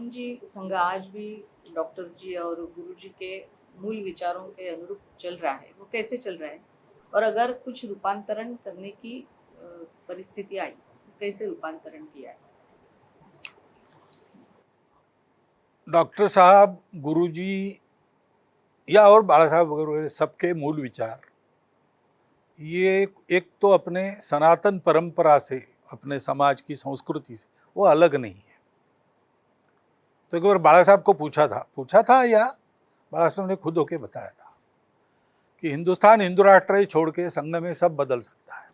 स्वातंत्र जी संघ आज भी डॉक्टर जी और गुरु जी के मूल विचारों के अनुरूप चल रहा है, वो कैसे चल रहा है? और अगर कुछ रूपांतरण करने की परिस्थिति आई तो कैसे रूपांतरण किया है? डॉक्टर साहब, गुरुजी या और बाला साहब वगैरह सबके मूल विचार ये एक तो अपने सनातन परंपरा से, अपने समाज की संस्कृति से वो अलग नहीं है। तो एक बार बाला साहब को पूछा था या बाला साहब ने खुद होके बताया था कि हिंदुस्तान हिंदू राष्ट्र ही छोड़ के संघ में सब बदल सकता है।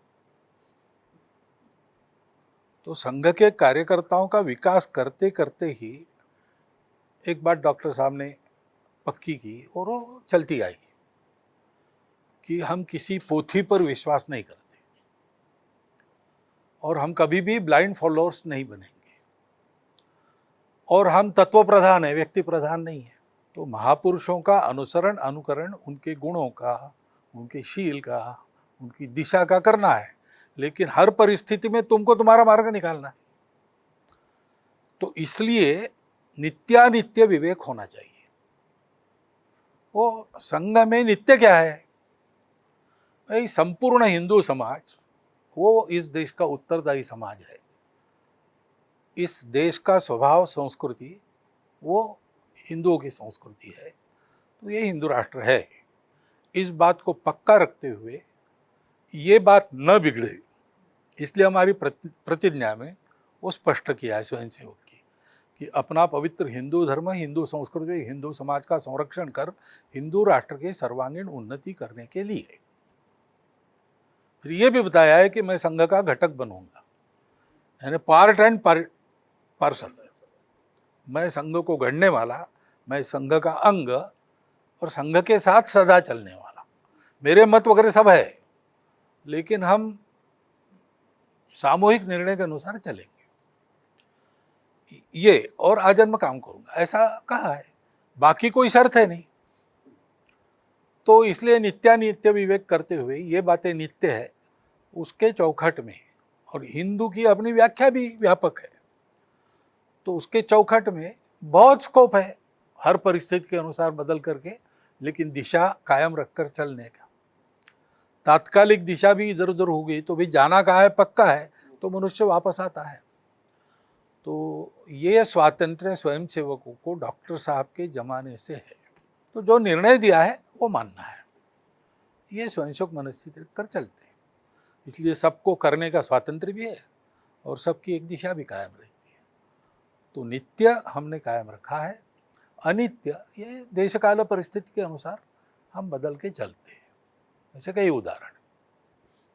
तो संघ के कार्यकर्ताओं का विकास करते करते ही एक बात डॉक्टर साहब ने पक्की की और वो चलती आई कि हम किसी पोथी पर विश्वास नहीं करते और हम कभी भी ब्लाइंड फॉलोअर्स नहीं बनेंगे और हम तत्व प्रधान है, व्यक्ति प्रधान नहीं है। तो महापुरुषों का अनुसरण अनुकरण, उनके गुणों का, उनके शील का, उनकी दिशा का करना है, लेकिन हर परिस्थिति में तुमको तुम्हारा मार्ग निकालना है। तो इसलिए नित्यानित्य विवेक होना चाहिए। वो संघ में नित्य क्या है भाई? संपूर्ण हिंदू समाज वो इस देश का उत्तरदायी समाज है। इस देश का स्वभाव संस्कृति वो हिंदुओं की संस्कृति है। तो ये हिंदू राष्ट्र है। इस बात को पक्का रखते हुए ये बात न बिगड़े, इसलिए हमारी प्रतिज्ञा में वो स्पष्ट किया है स्वयंसेवक की कि अपना पवित्र हिंदू धर्म, हिंदू संस्कृति, हिंदू समाज का संरक्षण कर हिंदू राष्ट्र के सर्वांगीण उन्नति करने के लिए। फिर ये भी बताया है कि मैं संघ का घटक बनूंगा, यानी पार्ट एंड पार्सल। मैं संघ को गढ़ने वाला, मैं संघ का अंग और संघ के साथ सदा चलने वाला। मेरे मत वगैरह सब है, लेकिन हम सामूहिक निर्णय के अनुसार चलेंगे। ये और आजन्म काम करूंगा, ऐसा कहा है। बाकी कोई शर्त है नहीं। तो इसलिए नित्यानित्य विवेक करते हुए ये बातें नित्य है उसके चौखट में, और हिंदू की अपनी व्याख्या भी व्यापक है, तो उसके चौखट में बहुत स्कोप है हर परिस्थिति के अनुसार बदल करके, लेकिन दिशा कायम रखकर चलने का। तात्कालिक दिशा भी इधर उधर हो गई तो भी जाना कहाँ है, पक्का है, तो मनुष्य वापस आता है। तो ये स्वातंत्र्य स्वयंसेवकों को डॉक्टर साहब के जमाने से है। तो जो निर्णय दिया है वो मानना है, ये स्वयंसेवक मनस्थिति कर चलते हैं। इसलिए सबको करने का स्वातंत्र्य भी है और सबकी एक दिशा भी कायम रहती है। तो नित्य हमने कायम रखा है, अनित्य ये देश काल परिस्थिति के अनुसार हम बदल के चलते हैं। ऐसे कई उदाहरण।